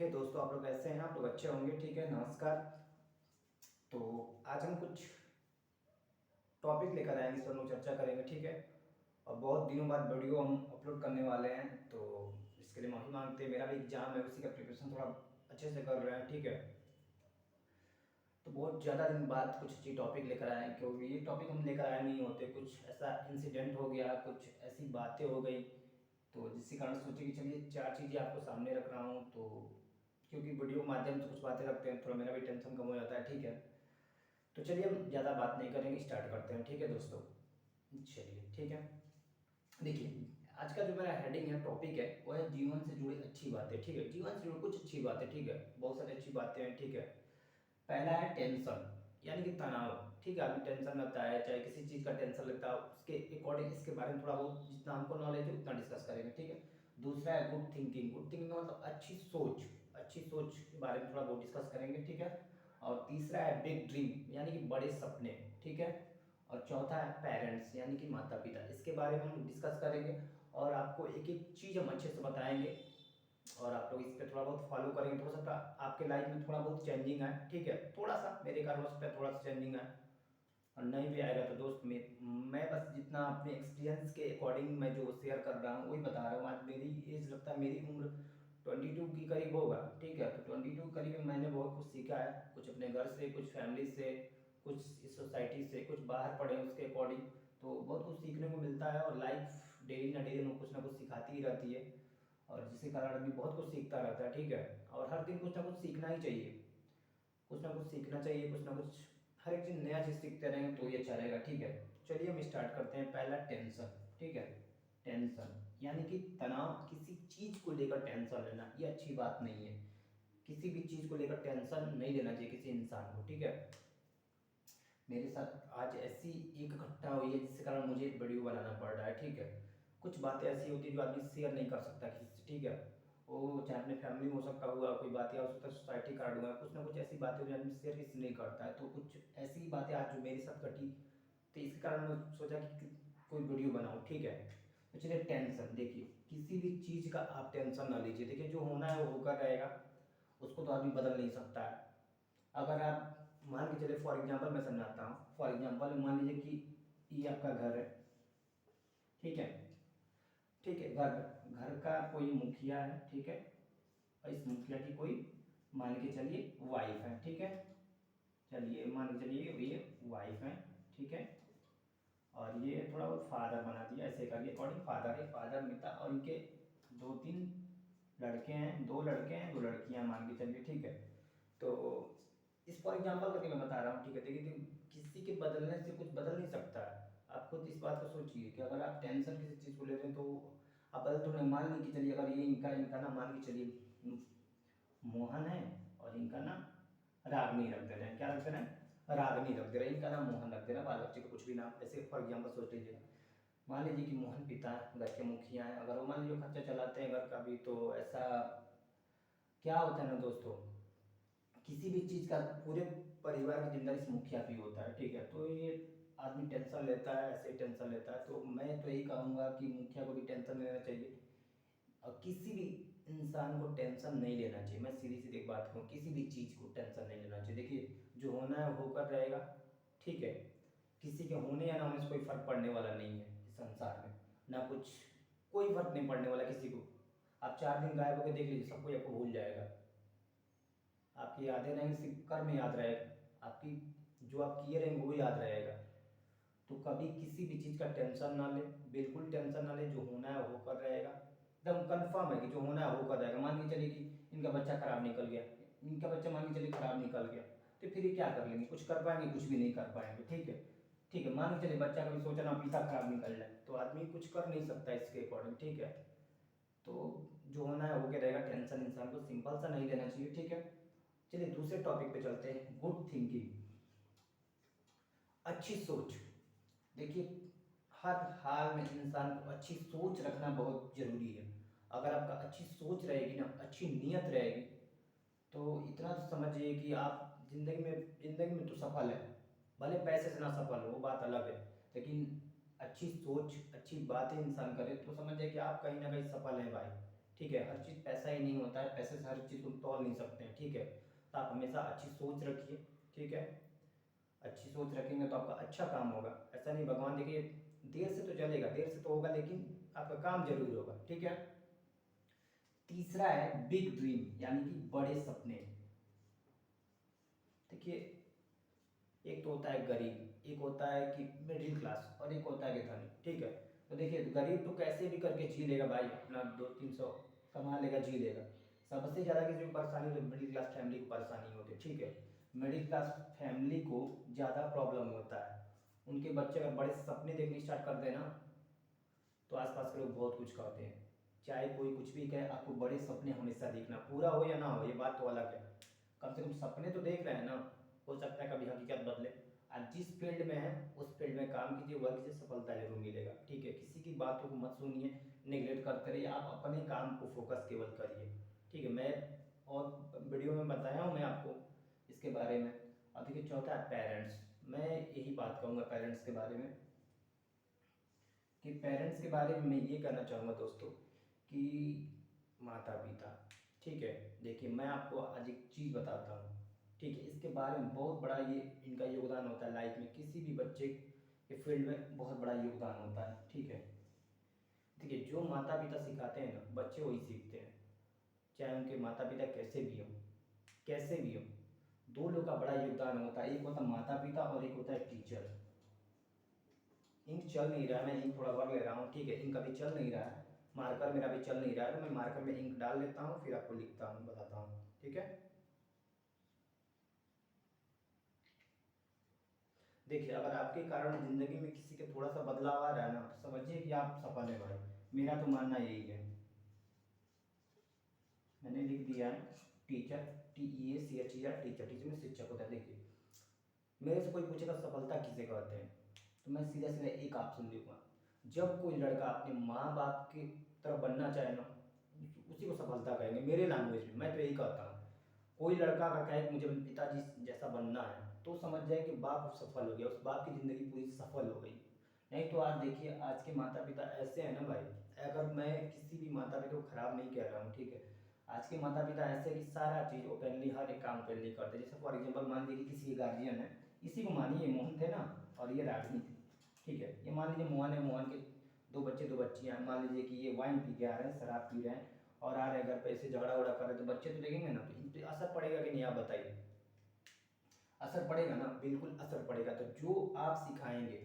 हे दोस्तों, आप लोग कैसे हैं? आप लोग अच्छे होंगे। ठीक है, नमस्कार। तो आज हम कुछ टॉपिक लेकर आएंगे, इस पर हम लोग चर्चा करेंगे। ठीक है, और बहुत दिनों बाद वीडियो हम अपलोड करने वाले हैं, तो इसके लिए माफ़ी मांगते हैं। मेरा भी एग्जाम है, उसी का प्रिपरेशन थोड़ा अच्छे से कर रहे हैं। ठीक है, तो बहुत ज़्यादा दिन बाद कुछ अच्छी टॉपिक लेकर आए हैं, क्योंकि ये टॉपिक हम लेकर आए नहीं होते। कुछ ऐसा इंसिडेंट हो गया, कुछ ऐसी बातें हो गई, तो जिसके कारण सोचे कि चलिए चार चीज़ें आपको सामने रख रहा हूँ। तो क्योंकि वीडियो के माध्यम से कुछ बातें रखते हैं, थोड़ा मेरा भी टेंशन कम हो जाता है। ठीक है, तो चलिए हम ज़्यादा बात नहीं करेंगे, स्टार्ट करते हैं। ठीक है दोस्तों, चलिए ठीक है। देखिए, आज का जो मेरा हेडिंग है, टॉपिक है, वो है जीवन से जुड़ी अच्छी बातें। ठीक है, जीवन से जुड़ी कुछ अच्छी बातें। ठीक है, बहुत सारी अच्छी बातें हैं। ठीक है, पहला है टेंशन, यानी कि तनाव। ठीक है, अभी टेंशन लगता है, चाहे किसी चीज़ का टेंशन लगता है, उसके अकॉर्डिंग इसके बारे में थोड़ा बहुत जितना हमको नॉलेज है उतना डिस्कस करेंगे। ठीक है, दूसरा है गुड थिंकिंग। गुड थिंकिंग का मतलब अच्छी सोच। अच्छी सोच के बारे में थोड़ा बहुत डिस्कस करेंगे। ठीक है, और तीसरा है बिग ड्रीम, यानी कि बड़े सपने। ठीक है, और चौथा है पेरेंट्स, यानी कि माता पिता। इसके बारे में हम डिस्कस करेंगे और आपको एक एक चीज़ हम अच्छे से बताएंगे, और आप लोग इस पर थोड़ा बहुत फॉलो करेंगे तो हो सकता है आपके लाइफ में थोड़ा बहुत चेंजिंग आए। ठीक है, थोड़ा सा मेरे कारण हो सकता है थोड़ा सा चेंजिंग आए, और नहीं भी आएगा तो दोस्त मैं बस जितना अपने एक्सपीरियंस के अकॉर्डिंग मैं जो शेयर कर रहा हूँ वही बता रहा हूँ। आज मेरी एज लगता है, मेरी उम्र 22 की करीब होगा। ठीक है, तो 22 करीब में मैंने बहुत कुछ सीखा है, कुछ अपने घर से, कुछ फैमिली से, कुछ इस सोसाइटी से, कुछ बाहर पढ़े उसके अकॉर्डिंग। तो बहुत कुछ सीखने को मिलता है, और लाइफ डेली ना कुछ सीखाती ही रहती है, और जिसके कारण आदमी बहुत कुछ सीखता रहता है। ठीक है, और हर दिन कुछ ना कुछ सीखना ही चाहिए, कुछ ना कुछ सीखना चाहिए, कुछ ना कुछ, हर एक चीज़ नया चीज़ सीखते रहेंगे तो ये अच्छा रहेगा। ठीक है, चलिए हम स्टार्ट करते हैं। पहला टेंशन। ठीक है, टेंशन यानी कि तनाव, किसी चीज़ को लेकर टेंशन लेना ये अच्छी बात नहीं है। किसी भी चीज़ को लेकर टेंशन नहीं लेना चाहिए किसी इंसान को। ठीक है, मेरे साथ आज ऐसी एक घटना हुई है जिसके कारण मुझे वीडियो बनाना पड़ रहा है। ठीक है, कुछ बातें ऐसी होती है जो आदमी शेयर नहीं कर सकता किसी से। ठीक है, वो चाहे अपने फैमिली में हो सकता हुआ कोई बात, या हो सकता है सोसाइटी का हुआ, कुछ ना कुछ ऐसी बातें जो आदमी शेयर किसी से नहीं करता है। तो कुछ ऐसी बातें आज जो मेरे साथ घटी, तो इसके कारण मैं सोचा कि कोई वीडियो बनाऊँ। ठीक है, तो चलिए टेंशन। देखिए, किसी भी चीज़ का आप टेंशन ना लीजिए। देखिए, जो होना है वो होकर रहेगा, उसको तो आदमी बदल नहीं सकता है। अगर आप मान के चले, फॉर एग्जांपल मैं समझाता हूँ। फॉर एग्जांपल मान लीजिए कि ये आपका घर है। ठीक है, ठीक है, घर घर का कोई मुखिया है। ठीक है, और इस मुखिया की कोई मान के चलिए वाइफ है। ठीक है, चलिए मान के चलिए ये वाइफ है। ठीक है, और ये थोड़ा बहुत फादर बना दिया, ऐसे करिए अकॉर्डिंग। फादर है, फादर पिता, और इनके दो तीन लड़के हैं, दो लड़के हैं, दो लड़कियां मान के चलिए। ठीक है, तो इस फॉर एग्जाम्पल करके मैं बता रहा हूँ। ठीक है, देखिए किसी के बदलने से कुछ बदल नहीं सकता है। आप खुद इस बात को सोचिए कि अगर आप टेंशन किसी चीज़ को ले रहे हैं तो आप बदल तो नहीं। मान ली कि चलिए अगर ये इनका इनका ना मान के चलिए मोहन है, और इनका नाम रागनी रख दे रहे हैं। क्या रख दे रहे हैं? रागनी रख दे रहे हैं। इनका नाम मोहन रख दे रहे हैं, बाल बच्चे का कुछ भी नाम, ऐसे फॉर एग्जाम्पल सोच लीजिए। मान लीजिए कि मोहन पिता है, घर के मुखिया हैं, अगर वो मान लीजिए खर्चा चलाते हैं घर का भी, तो ऐसा क्या होता है ना दोस्तों, किसी भी चीज़ का पूरे परिवार की जिम्मेदारी इस मुखिया पे होता है। ठीक है, तो ये आदमी टेंशन लेता है, ऐसे ही टेंशन लेता है। तो मैं तो यही कहूँगा कि मुखिया को भी टेंशन लेना चाहिए, और किसी भी इंसान को टेंशन नहीं लेना चाहिए। मैं सीधी सीधी एक बात कहूँ, किसी भी चीज़ को टेंशन नहीं लेना चाहिए। देखिए, जो होना है होकर रहेगा। ठीक है, किसी के होने या ना होने से कोई फर्क पड़ने वाला नहीं है इस संसार में, ना कुछ, कोई फर्क नहीं पड़ने वाला किसी को। आप 4 दिन गायब होकर देख लीजिए, सब कोई आपको भूल जाएगा। आपकी यादें रहेंगी, सिर्फ कर्म याद रहेगा, आपकी जो आप किए रहेंगे वो याद रहेगा। तो कभी किसी भी चीज़ का टेंशन ना ले, बिल्कुल टेंशन ना ले। जो होना है वो होकर रहेगा, एकदम कंफर्म है कि जो होना है वो होकर रहेगा। मान के चलिए कि इनका बच्चा खराब निकल गया, इनका बच्चा मान के चलिए खराब निकल गया, तो फिर ये क्या कर लेंगे? कुछ कर पाएंगे? कुछ भी नहीं कर पाएंगे। ठीक है, ठीक है, मान के चलिए बच्चा कभी सोचा ना पिता खराब निकल जाए, तो आदमी कुछ कर नहीं सकता इसके अकॉर्डिंग। ठीक है, तो जो होना है वो क्या रहेगा। टेंशन इंसान को सिंपल सा नहीं लेना चाहिए। ठीक है, चलिए दूसरे टॉपिक पे चलते हैं। गुड थिंकिंग, अच्छी सोच। देखिए, हर हाल में इंसान को अच्छी सोच रखना बहुत जरूरी है। अगर आपका अच्छी सोच रहेगी ना, अच्छी नीयत रहेगी, तो इतना तो समझिए कि आप जिंदगी में तो सफल है। भले पैसे से ना सफल हो वो बात अलग है, लेकिन अच्छी सोच, अच्छी बातें इंसान करे तो समझ जाए कि आप कहीं ना कहीं सफल हैं भाई। ठीक है, हर चीज़ पैसा ही नहीं होता है, पैसे से हर चीज़ को तोल नहीं सकते हैं, ठीक है। तो आप हमेशा अच्छी सोच रखिए, ठीक है। अच्छी सोच रखेंगे तो आपका अच्छा काम होगा। ऐसा नहीं, भगवान देखिए देर से तो चलेगा, देर से तो होगा, लेकिन आपका काम जरूर होगा, ठीक है। तीसरा है बिग ड्रीम, यानी कि बड़े सपने। देखिए, एक तो होता है गरीब, एक होता है कि मिडिल क्लास, और एक होता है कि धनी, ठीक है। तो देखिए, गरीब तो कैसे भी करके जी लेगा भाई, अपना 200-300 कमा लेगा, जी लेगा। सबसे ज़्यादा किसी को परेशानी होती है, मिडिल क्लास फैमिली को परेशानी होती है, ठीक है। मिडिल क्लास फैमिली को ज़्यादा प्रॉब्लम होता है। उनके बच्चे अगर बड़े सपने देखने स्टार्ट कर देना, तो आसपास के लोग बहुत कुछ कहते हैं। चाहे कोई कुछ भी कहे, आपको बड़े सपने हमेशा देखना, पूरा हो या ना हो ये बात तो अलग है, कम से कम सपने तो देख रहे हैं ना। हो सकता है कभी हकीकत बदले। आज जिस फील्ड में है उस फील्ड में काम कीजिए, वर्क से सफलता जरूर मिलेगा, ठीक है। किसी की बातों को मत सुनिए, नेगलेक्ट करते रहिए, आप अपने काम को फोकस केवल करिए, ठीक है। मैं और वीडियो में बताया हूँ मैं आपको इसके बारे में। अब देखिए, चौथा है पेरेंट्स। मैं यही बात कहूँगा पेरेंट्स के बारे में, कि पेरेंट्स के बारे में मैं ये कहना चाहूँगा दोस्तों, कि माता पिता, ठीक है। देखिए, मैं आपको आज एक चीज़ बताता हूँ, ठीक है। इसके बारे में बहुत बड़ा ये इनका योगदान होता है लाइफ में, किसी भी बच्चे के फील्ड में बहुत बड़ा योगदान होता है, ठीक है। देखिए, जो माता पिता सिखाते हैं ना, बच्चे वही सीखते हैं, चाहे उनके माता पिता कैसे भी हों, कैसे भी हों। दो लोग का बड़ा योगदान होता है, एक होता है माता पिता और एक होता है टीचर। इंक चल नहीं रहा है, मैं इंक थोड़ा और ले रहा हूँ, ठीक है। इंक अभी चल नहीं रहा है, मार्कर मेरा अभी चल नहीं रहा है, तो मैं मार्कर में इंक डाल लेता हूँ, फिर आपको लिखता हूँ, बताता हूँ, ठीक है। देखिए, अगर आपके कारण ज़िंदगी में किसी के थोड़ा सा बदलाव आ रहा है ना, तो समझिए कि आप सफल है भाई। मेरा तो मानना यही है। मैंने लिख दिया है टीचर, TEACHER, टीचर, टीचर में शिक्षक होता है। देखिए, मेरे से कोई पूछेगा सफलता किसे कहते हैं, तो मैं सीधा सीधा एक ऑप्शन दूंगा, जब कोई लड़का अपने माँ बाप की तरह बनना चाहे ना, उसी को सफलता कहेंगे मेरे लैंग्वेज में। मैं तो यही कहता हूँ, कोई लड़का अगर कहे कि मुझे अपने पिताजी जैसा बनना है, तो समझ जाए कि बाप सफल हो गया, उस बाप की ज़िंदगी पूरी सफल हो गई। नहीं तो आज देखिए, आज के माता पिता ऐसे हैं ना भाई, अगर मैं किसी भी माता पिता को खराब नहीं कह रहा हूँ, ठीक है। आज के माता पिता ऐसे हैं कि सारा चीज़ ओपनली हर एक काम ओपनली करते हैं। जैसे फॉर एग्जाम्पल मान लीजिए किसी के गार्जियन है, इसी को मानिए, मोहन थे ना, और ये रागिनी थी, ठीक है। ये मान लीजिए मोहन है, मोहन के दो बच्चे दो बच्चियाँ हैं। मान लीजिए कि ये वाइन पी के आ रहे हैं, शराब पी रहे हैं, और आ रहे हैं घर पे ऐसे झगड़ा उगड़ा कर रहे हैं, तो बच्चे तो देखेंगे ना, तो इन पे असर पड़ेगा कि नहीं, आप बताइए। असर पड़ेगा ना, बिल्कुल असर पड़ेगा। तो जो आप सिखाएंगे,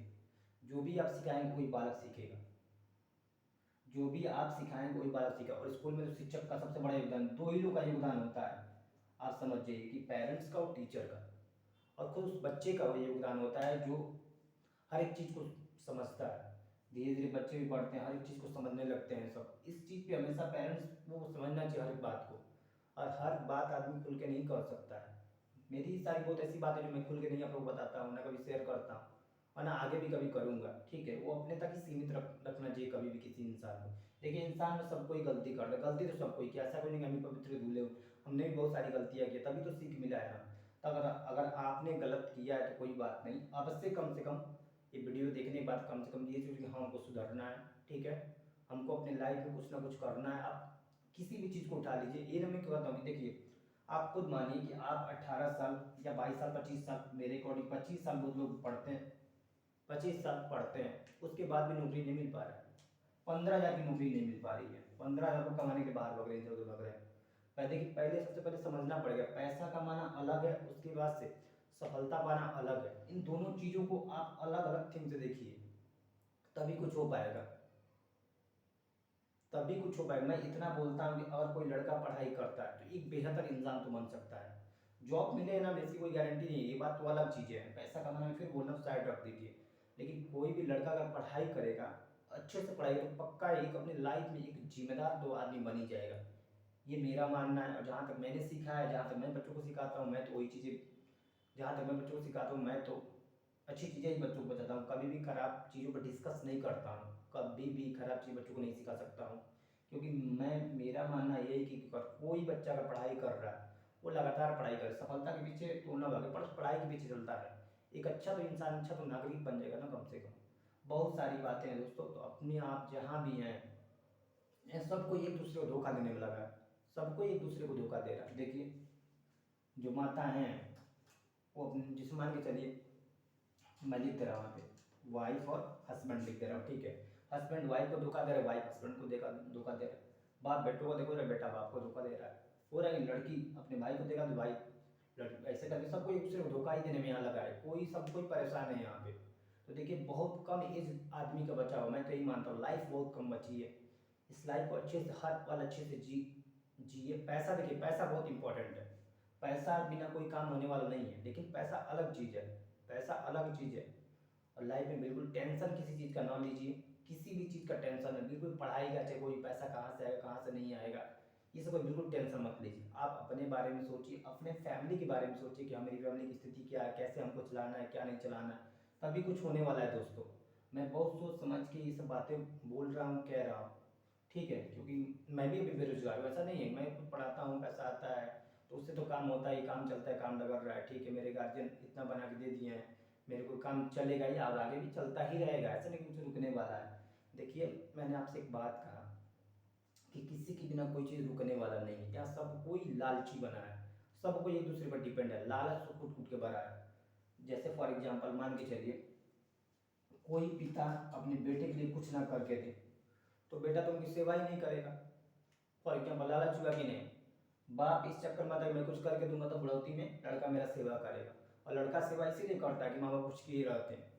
जो भी आप सिखाएंगे वही बालक सीखेगा, जो भी आप सिखाएंगे वही बालक सीखेगा। और स्कूल में तो शिक्षक का सबसे बड़ा योगदान, दो ही लोग का योगदान होता है, आप समझ जाइए, कि पेरेंट्स का और टीचर का। और खुद उस बच्चे का वो योगदान होता है जो हर एक चीज़ को समझता है। धीरे धीरे बच्चे भी पढ़ते हैं, हर एक चीज़ को समझने लगते हैं सब। इस चीज़ पे हमेशा पेरेंट्स को समझना चाहिए हर एक बात को, और हर बात आदमी खुल के नहीं कर सकता है। मेरी सारी बहुत ऐसी बातें जो मैं खुल के नहीं आप लोग बताता हूँ, ना कभी शेयर करता हूँ, और ना आगे भी कभी करूँगा, ठीक है। वो अपने तक ही सीमित रखना चाहिए कभी भी किसी इंसान को। देखिए, इंसान में सबको ही गलती करता है, गलती तो सबको ही किया, ऐसा कोई नहीं कि हम ही पवित्र धुले हो। हमने भी बहुत सारी गलतियाँ की, तभी तो सीख मिला है ना। तो अगर अगर आपने गलत किया है तो कोई बात नहीं, अवश्य कम से कम ये वीडियो देखने के बाद कम से कम ये सोचिए कि हाँ, हमको सुधरना है, ठीक है। हमको अपने लाइफ में कुछ ना कुछ करना है। आप किसी भी चीज़ को उठा लीजिए, ये ना मैं कहता हूँ कि देखिए, आप खुद मानिए कि आप 18 साल या 22 साल, 25 साल, मेरे अकॉर्डिंग 25 साल बहुत लोग पढ़ते हैं, 25 साल पढ़ते हैं, उसके बाद भी नौकरी नहीं मिल पा रहा है। 15,000 की नौकरी नहीं मिल पा रही है, 15,000 को कमाने के बाहर भग रहे हैं, इधर उधर भग रहे हैं। पहले देखिए, पहले सबसे पहले समझना पड़ेगा, पैसा कमाना अलग है, उसके बाद से सफलता पाना अलग है। इन दोनों चीज़ों को आप अलग अलग थिंग से देखिए, तभी कुछ हो पाएगा, तभी कुछ हो पाएगा। मैं इतना बोलता हूँ कि अगर कोई लड़का पढ़ाई करता है तो एक बेहतर इंसान तो बन सकता है। जॉब मिले ना, इसकी कोई गारंटी नहीं है, ये बात तो अलग चीज़ें हैं, पैसा कमाना में फिर बोलना साइड रख दीजिए। लेकिन कोई भी लड़का अगर पढ़ाई करेगा, अच्छे से पढ़ाई, तो पक्का एक अपनी लाइफ में एक जिम्मेदार तो आदमी बन ही जाएगा। ये मेरा मानना है, और जहाँ तक मैंने सीखा है, जहाँ तक मैं बच्चों को सिखाता हूँ, मैं तो वही चीज़ें, जहाँ तक मैं बच्चों को सिखाता हूँ, मैं तो अच्छी चीज़ें ही बच्चों को बताता हूँ, कभी भी खराब चीज़ों पर डिस्कस नहीं करता हूँ, कभी भी खराब चीज़ बच्चों को नहीं सिखा सकता हूँ। क्योंकि मैं, मेरा मानना ये है कि अगर कोई बच्चा अगर पढ़ाई कर रहा है, वो लगातार पढ़ाई करे, सफलता के पीछे तो ना भागे, पर पढ़ाई के पीछे चलता है, एक अच्छा तो इंसान, अच्छा तो नागरिक बन जाएगा ना कम से कम। बहुत सारी बातें हैं दोस्तों, तो अपने आप जहाँ भी हैं सबको एक दूसरे को धोखा देने में लगा है, सबको एक दूसरे को धोखा दे रहा है। देखिए जो माता हैं वो अपने, जिसे मान के चलिए मैं लिख दे रहा हूँ वहाँ पे वाइफ और हस्बैंड लिख दे रहा हूँ, ठीक है। हस्बैंड वाइफ को धोखा दे रहा है, वाइफ हस्बैंड को धोखा दे रहा है, बाप बेटों को देखो रहा है, बेटा बाप को धोखा दे रहा है, हो रहा है कि लड़की अपने भाई को देगा तो भाई लड़की, ऐसे करके सबको एक दूसरे को धोखा ही देने में यहाँ लगा है, कोई परेशान है यहाँ पे। तो देखिए बहुत कम एज आदमी का बचा हुआ, मैं तो यही मानता हूँ लाइफ बहुत कम बची है, इस लाइफ को अच्छे से हर पल अच्छे से जिए। पैसा देखिए पैसा बहुत इंपॉर्टेंट है, पैसा बिना कोई काम होने वाला नहीं है, लेकिन पैसा अलग चीज़ है, पैसा अलग चीज़ है। और लाइफ में बिल्कुल टेंशन किसी चीज़ का ना लीजिए, किसी भी चीज़ का टेंशन है बिल्कुल, पढ़ाई का चाहे कोई पैसा कहाँ से आएगा कहाँ से नहीं आएगा, ये सब बिल्कुल टेंशन मत लीजिए। आप अपने बारे में सोचिए, अपने फैमिली के बारे में सोचिए कि हमारी फैमिली की स्थिति क्या है, कैसे हमको चलाना है क्या नहीं चलाना है, तभी कुछ होने वाला है दोस्तों। मैं बहुत सोच समझ के ये सब बातें बोल रहा हूँ कह रहा हूँ, ठीक है, क्योंकि मैं भी अभी बेरोजगार हूँ, ऐसा नहीं है, मैं खुद पढ़ाता हूँ पैसा आता है तो उससे तो काम होता है, काम चलता है, काम लगा रहा है, ठीक है, मेरे गार्जियन इतना बना के दे दिए हैं, मेरे को काम चलेगा ही और आगे भी चलता ही रहेगा, ऐसा नहीं कुछ रुकने वाला है। देखिए मैंने आपसे एक बात कहा कि किसी के बिना कोई चीज़ रुकने वाला नहीं है, यहाँ सब कोई लालची बना है, सब कोई एक दूसरे पर डिपेंड है, लालच से कूट कूट के भरा है। जैसे फॉर एग्जाम्पल मान के चलिए कोई पिता अपने बेटे के लिए कुछ ना करके दे तो बेटा तो उनकी सेवा ही नहीं करेगा, फॉर एग्जाम्पल लालच हुआ कि नहीं, बाप इस चक्कर में आता है मैं कुछ करके दूंगा तो बुढ़ौती में लड़का मेरा सेवा करेगा, और लड़का सेवा इसीलिए करता है कि माँ बाप कुछ किए रहते हैं।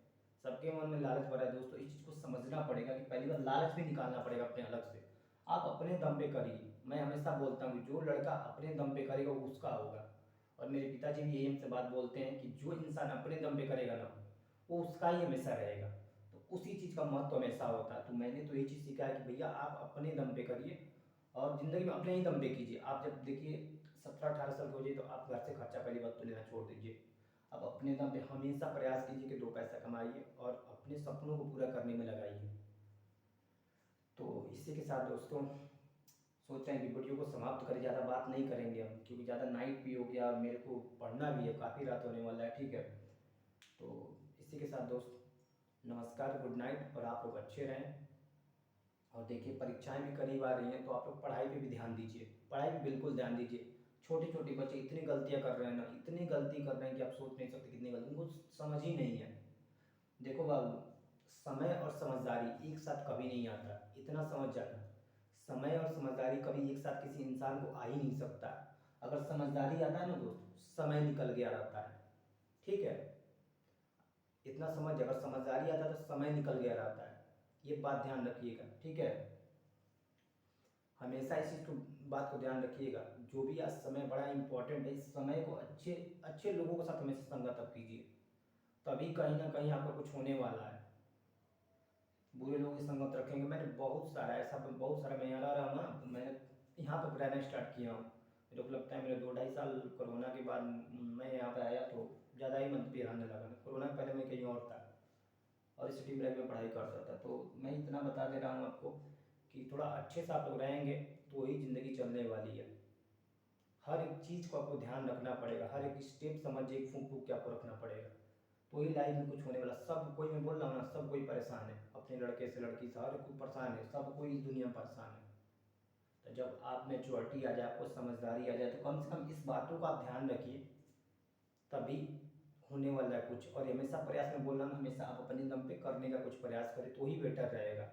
सबके मन में लालच भरा है दोस्तों, इस चीज़ को समझना पड़ेगा कि पहली बार लालच भी निकालना पड़ेगा अपने अलग से। आप अपने दम पे करिए, मैं हमेशा बोलता हूँ जो लड़का अपने दम पे करेगा वो उसका होगा, और मेरे पिताजी भी यही हमसे बात बोलते हैं कि जो इंसान अपने दम पे करेगा ना वो उसका ही हमेशा रहेगा, तो उसी चीज़ का महत्व हमेशा होता है। तो मैंने तो यही चीज़ सीखा है कि भैया आप अपने दम पे करिए और ज़िंदगी में अपने ही दम पे कीजिए। आप जब देखिए 17-18 साल के हो जाइए तो आप घर से खर्चा पहली बात तो लेना छोड़ दीजिए, आप अपने दम पे हमेशा प्रयास कीजिए कि 2 पैसा कमाइए और अपने सपनों को पूरा करने में लगाइए। तो इसी के साथ दोस्तों सोच रहे हैं कि वीडियो को समाप्त करें, ज़्यादा बात नहीं करेंगे हम, क्योंकि ज़्यादा नाइट भी हो गया और मेरे को पढ़ना भी है, काफ़ी रात होने वाला है, ठीक है। तो इसी के साथ दोस्त नमस्कार, गुड नाइट, और आप लोग अच्छे रहें। और देखिए परीक्षाएं भी करीब आ रही हैं तो आप लोग पढ़ाई पे भी ध्यान दीजिए, पढ़ाई पे बिल्कुल ध्यान दीजिए। छोटे छोटे बच्चे इतनी गलतियां कर रहे हैं ना, इतनी गलती कर रहे हैं कि आप सोच नहीं सकते कितनी गलती, उनको समझ ही नहीं है। देखो बाबू, समय और समझदारी एक साथ कभी नहीं आता, इतना समझ जाना, समय और समझदारी कभी एक साथ किसी इंसान को आ ही नहीं सकता। अगर समझदारी आता है ना दोस्त, समय निकल गया रहता है, ठीक है, इतना समझ, अगर समझदारी आता है तो समय निकल गया रहता है, ये बात ध्यान रखिएगा, ठीक है। हमेशा इस चीज़ को, बात को ध्यान रखिएगा, जो भी आज समय बड़ा इंपॉर्टेंट है, इस समय को अच्छे अच्छे लोगों के साथ हमेशा संगत अब कीजिए, तभी कहीं ना कहीं आपका कुछ होने वाला है। बुरे लोगों की संगत रखेंगे, मैंने बहुत सारा ऐसा, बहुत सारा, मैं यहाँ रहा हूँ ना, मैंने यहाँ पर रहना स्टार्ट किया हूँ, मेरे को लगता है मेरे 2-2.5 साल कोरोना के बाद मैं यहाँ पे आया तो ज़्यादा ही मन पे रहने लगा, कोरोना के पहले मैं कहीं और था और सिटी में रह में पढ़ाई करता था। तो मैं इतना बता दे रहा हूँ आपको कि थोड़ा अच्छे से आप लोग रहेंगे तो ही ज़िंदगी चलने वाली है। हर एक चीज़ को आपको ध्यान रखना पड़ेगा, हर एक स्टेप समझिए, फूक फूक के आपको रखना पड़ेगा, तो ही लाइफ में कुछ होने वाला। सब कोई, मैं बोल रहा हूँ ना, सब कोई परेशान है, अपने लड़के से लड़की से हर कोई परेशान है, सब कोई इस दुनिया में परेशान है। तो जब आप मेच्योरिटी आ जाए, आपको समझदारी आ जाए, तो कम से कम इस बातों का आप ध्यान रखिए, तभी होने वाला है कुछ। और हमेशा प्रयास में बोल रहा हूँ, हमेशा आप अपने दम पे करने का कुछ प्रयास करें तो ही बेटर रहेगा।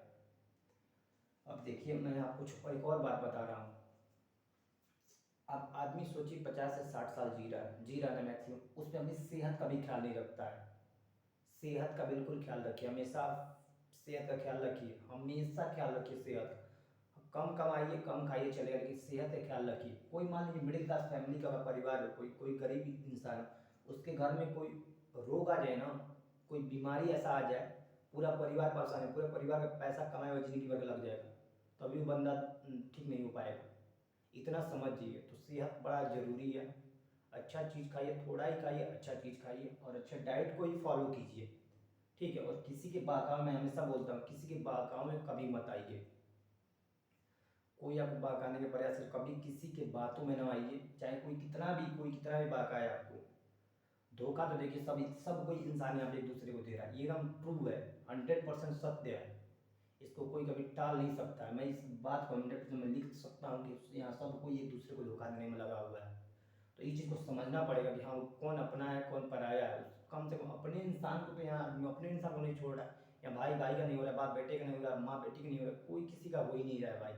अब देखिए मैं आपको कुछ एक और बात बता रहा हूँ, अब आदमी सोचिए 50 से 60 साल जी रहा है ना मैक्सिमम, उसमें अपनी सेहत का भी ख्याल नहीं रखता है। सेहत का बिल्कुल ख्याल रखिए, हमेशा सेहत का ख्याल रखिए, हमेशा ख्याल रखिए सेहत। कम कमाइए कम खाइए चलेगा, लेकिन सेहत का ख्याल रखिए। कोई मान लीजिए मिडिल क्लास फैमिली का परिवार है, कोई कोई गरीब इंसान है, उसके घर में कोई रोग आ जाए ना, कोई बीमारी ऐसा आ जाए, पूरा परिवार परेशान है, पूरे परिवार का पैसा कमाए हुआ जिंदगी भर लग जाएगा, तभी वो बंदा ठीक नहीं हो पाएगा। इतना समझिए, तो सेहत बड़ा ज़रूरी है। अच्छा चीज़ खाइए, थोड़ा ही खाइए, अच्छा चीज़ खाइए और अच्छा डाइट को ही फॉलो कीजिए, ठीक है। और किसी के बहकावे में, हमेशा बोलता हूँ, किसी के बहकावे में कभी मत आइए। कोई आपको बहकाने का प्रयास करे, कभी किसी के बातों में ना आइए, चाहे कोई कितना भी बहकाए आपको। धोखा तो देखिए सब सब कोई इंसान यहाँ पे एक दूसरे को दे रहा है, ये एकदम ट्रू है, 100% सत्य है। इसको कोई कभी टाल नहीं सकता है। मैं इस बात को 100% मैं लिख सकता हूँ कि यहाँ सब कोई एक दूसरे को धोखा देने में लगा हुआ है। तो ये चीज़ को समझना पड़ेगा कि हाँ कौन अपना है कौन पराया है। कम से कम अपने इंसान को तो यहाँ आदमी अपने इंसान को नहीं छोड़ रहा है। या भाई भाई का नहीं हो रहा, बाप बेटे का नहीं हो रहा, माँ बेटी का नहीं हो रहा, कोई किसी का हो ही नहीं रहा है भाई।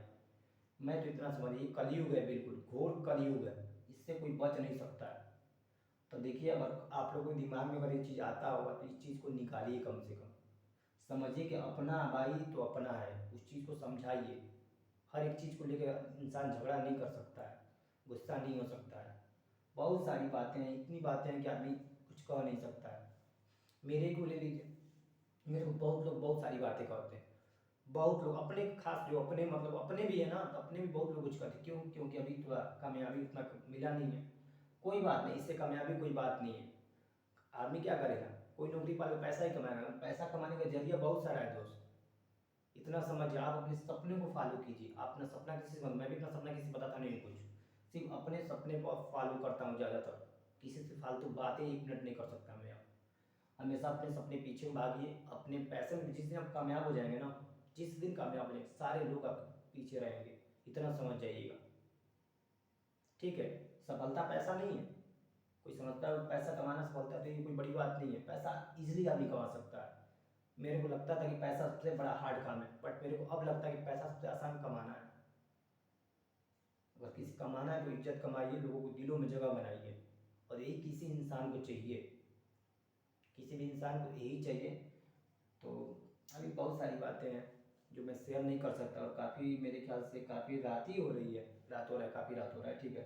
मैं तो इतना समझ, ये कलयुग है, बिल्कुल घोर कलयुग है, इससे कोई बच नहीं सकता है। तो देखिए, अगर आप लोगों के दिमाग में अगर ये चीज़ आता होगा तो इस चीज़ को निकालिए, कम से कम समझिए कि अपना भाई तो अपना है, उस चीज़ को समझाइए। हर एक चीज़ को लेकर इंसान झगड़ा नहीं कर सकता है, गुस्सा नहीं हो सकता है। बहुत सारी बातें हैं, इतनी बातें हैं कि आदमी कुछ कह नहीं सकता है। मेरे को ले लीजिए, मेरे को बहुत लोग बहुत सारी बातें कहते हैं। बहुत लोग अपने, खास जो अपने मतलब अपने भी है ना, तो अपने भी बहुत लोग कुछ कहते हैं। क्यों? क्योंकि अभी थोड़ा कामयाबी उतना मिला नहीं है। कोई बात नहीं, इससे कामयाबी कोई बात नहीं है। आदमी क्या करेगा? कोई नौकरी पाले पैसा ही कमाएगा। पैसा कमाने का जरिया बहुत सारा है दोस्त। इतना समझिए, आप अपने सपने को फॉलो कीजिए। आप अपना सपना किसी से, मैं भी अपना सपना किसी से बताता नहीं हूँ कुछ, सिर्फ अपने सपने को फॉलो करता हूँ ज़्यादातर। किसी से फालतू बातें 1 मिनट नहीं कर सकता मैं। हमेशा अपने सपने पीछे भागिए, अपने पैसे में जिस दिन आप कामयाब हो जाएंगे ना, जिस दिन कामयाब हो जाएंगे, सारे लोग आपके पीछे रहेंगे, इतना समझ जाइएगा। ठीक है? सफलता पैसा नहीं है। कोई समझता है पैसा कमाना सफलता, तो ये कोई बड़ी बात नहीं है। पैसा इजीली आदमी कमा सकता है। मेरे को लगता था कि पैसा सबसे बड़ा हार्ड काम है, बट मेरे को अब लगता है कि पैसा सबसे आसान कमाना है। अगर किसी कमाना है तो इज्जत कमाइए, लोगों को दिलों में जगह बनाइए, और यही किसी इंसान को चाहिए। किसी भी इंसान को यही चाहिए। तो अभी बहुत सारी बातें हैं जो मैं शेयर नहीं कर सकता, और काफ़ी मेरे ख्याल से काफ़ी रात ही हो रही है, रात हो रहा है, काफ़ी रात हो रहा है। ठीक है?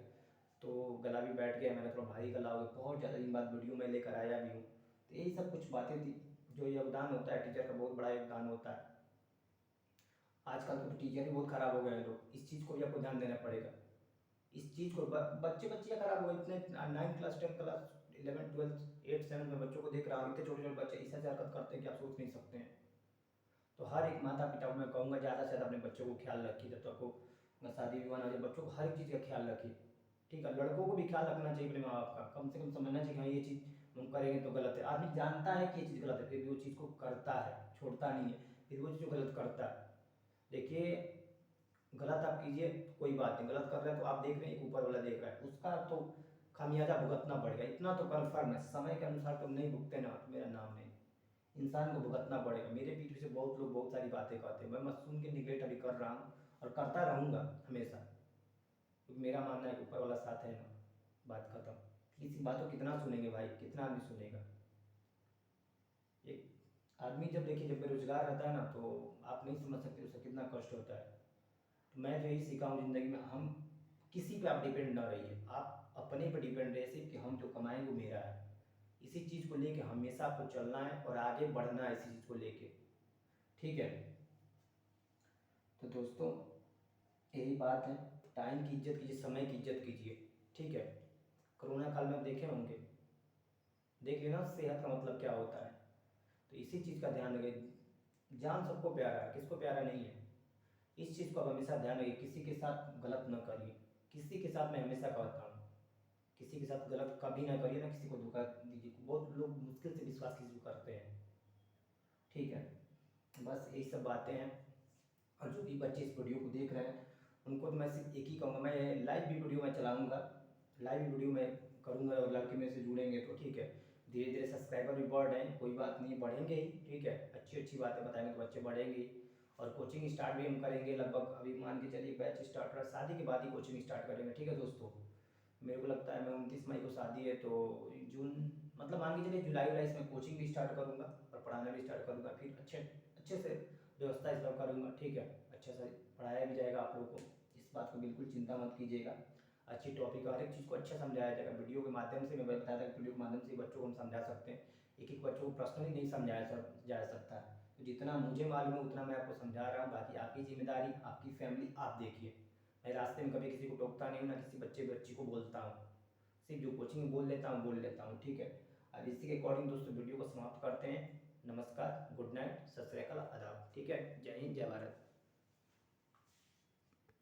तो गला भी बैठ गया मेरा, थोड़ा भारी गला हो गया, बहुत ज़्यादा दिन बाद वीडियो मैं लेकर आया भी हूँ। तो यही सब कुछ बातें थी। जो योगदान होता है टीचर का, बहुत बड़ा योगदान होता है। आजकल तो टीचर भी बहुत ख़राब हो गए हैं लोग, इस चीज़ को भी आपको ध्यान देना पड़ेगा। इस चीज़ को बच्चे बच्चियाँ ख़राब हो गए इतने। 9th class 10th class 11th 12th 8th 7th में बच्चों को देख रहा हूँ, इतने छोटे छोटे बच्चे ऐसा हरकत करते हैं कि आप सोच नहीं सकते हैं। तो हर एक माता पिता को मैं कहूँगा, ज़्यादा से ज़्यादा अपने बच्चों को ख्याल रखिए। जब तक वो शादी विवाह ना हो जाए, बच्चों को हर एक चीज़ का ख्याल रखिए। ठीक है? लड़कों को भी ख्याल रखना चाहिए अपने माँ बाप का, कम से कम समझना चाहिए कि हाँ ये चीज़ हम करेंगे तो गलत है। आदमी जानता है कि ये चीज़ गलत है, फिर भी वो चीज़ को करता है, छोड़ता नहीं है, फिर वो चीज़ को गलत करता है। देखिए, गलत आप कीजिए, कोई बात नहीं, गलत कर रहे हैं तो आप देख रहे हैं, एक ऊपर वाला देख रहा है, उसका तो खामियाजा भुगतना पड़ेगा, इतना तो कन्फर्म है। समय के अनुसार तुम नहीं भुगते ना तो मेरा नाम नहीं, इंसान को भुगतना पड़ेगा। मेरे पीठ से बहुत लोग बहुत सारी बातें कहते हैं, मैं मत सुन के निगेट अभी कर रहा हूँ और करता रहूँगा हमेशा, क्योंकि मेरा मानना है कि ऊपर वाला साथ है ना, बात खत्म। किसी बात को कितना सुनेंगे भाई, कितना आदमी सुनेगा? एक आदमी जब देखिए, जब बेरोजगार रहता है ना, तो आप नहीं समझ सकते उसका कितना कष्ट होता है। तो मैं तो यही सीखा हूँ ज़िंदगी में, हम किसी पे आप डिपेंड ना रहिए, आप अपने पे डिपेंड रहिए, सिर्फ कि हम जो कमाएंगे वो मेरा है। इसी चीज़ को लेके हमेशा आपको चलना है और आगे बढ़ना है, इसी चीज़ को लेके। ठीक है? तो दोस्तों, यही बात है। टाइम की इज्जत कीजिए, समय की इज्जत कीजिए। ठीक है? कोरोना काल में आप देखे होंगे, देख लेना सेहत का मतलब क्या होता है। तो इसी चीज़ का ध्यान रखिए। जान सबको प्यारा है, किसको प्यारा नहीं है? इस चीज़ को आप हमेशा ध्यान रखिए, किसी के साथ गलत न करिए। किसी के साथ, मैं हमेशा कहता हूँ, किसी के साथ गलत कभी ना करिए, ना किसी को धोखा दीजिए। बहुत लोग मुश्किल से विश्वास किसी को करते हैं। ठीक है? बस यही सब बातें हैं। और जो भी बच्चे इस वीडियो को देख रहे हैं, उनको तो मैं सिर्फ एक ही कहूँगा, मैं लाइव भी वीडियो मैं चलाऊँगा, लाइव वीडियो मैं करूँगा, और लड़के मेरे से जुड़ेंगे तो ठीक है। धीरे धीरे सब्सक्राइबर भी बढ़ रहे हैं, कोई बात नहीं, बढ़ेंगे ही। ठीक है? अच्छी अच्छी बातें बताएंगे तो बच्चे बढ़ेंगे ही। और कोचिंग स्टार्ट भी हम करेंगे लगभग, अभी मान के चलिए बैच स्टार्ट हो रहा है, शादी के बाद ही कोचिंग स्टार्ट करेंगे। ठीक है दोस्तों? मेरे को लगता है मैं 29 मई को शादी है, तो जून, मतलब मान के चलिए जुलाई जुलाई से मैं कोचिंग भी स्टार्ट करूँगा और पढ़ाना भी स्टार्ट करूँगा। फिर अच्छे अच्छे से व्यवस्था इस बार करूँगा। ठीक है? अच्छा से पढ़ाया भी जाएगा आप लोगों को, इस बात को बिल्कुल चिंता मत कीजिएगा। अच्छी टॉपिक, हर एक चीज़ को अच्छा समझाया जाएगा वीडियो के माध्यम से। मैं बताया था कि वीडियो के माध्यम से बच्चों को हम समझा सकते हैं। एक एक बच्चों को पर्सनली नहीं समझाया जा सकता है। तो जितना मुझे मालूम है उतना मैं आपको समझा रहा हूँ, बाकी आपकी जिम्मेदारी, आपकी फैमिली, आप देखिए। मैं रास्ते में कभी किसी को टोकता नहीं हूँ, ना किसी बच्चे बच्ची को बोलता हूँ, सिर्फ जो कोचिंग में बोल लेता हूँ। ठीक है? अब इसी के अकॉर्डिंग दोस्तों वीडियो को समाप्त करते हैं। नमस्कार, गुड नाइट, सत श्री अकाल, आदाब। ठीक है? जय हिंद, जय भारत।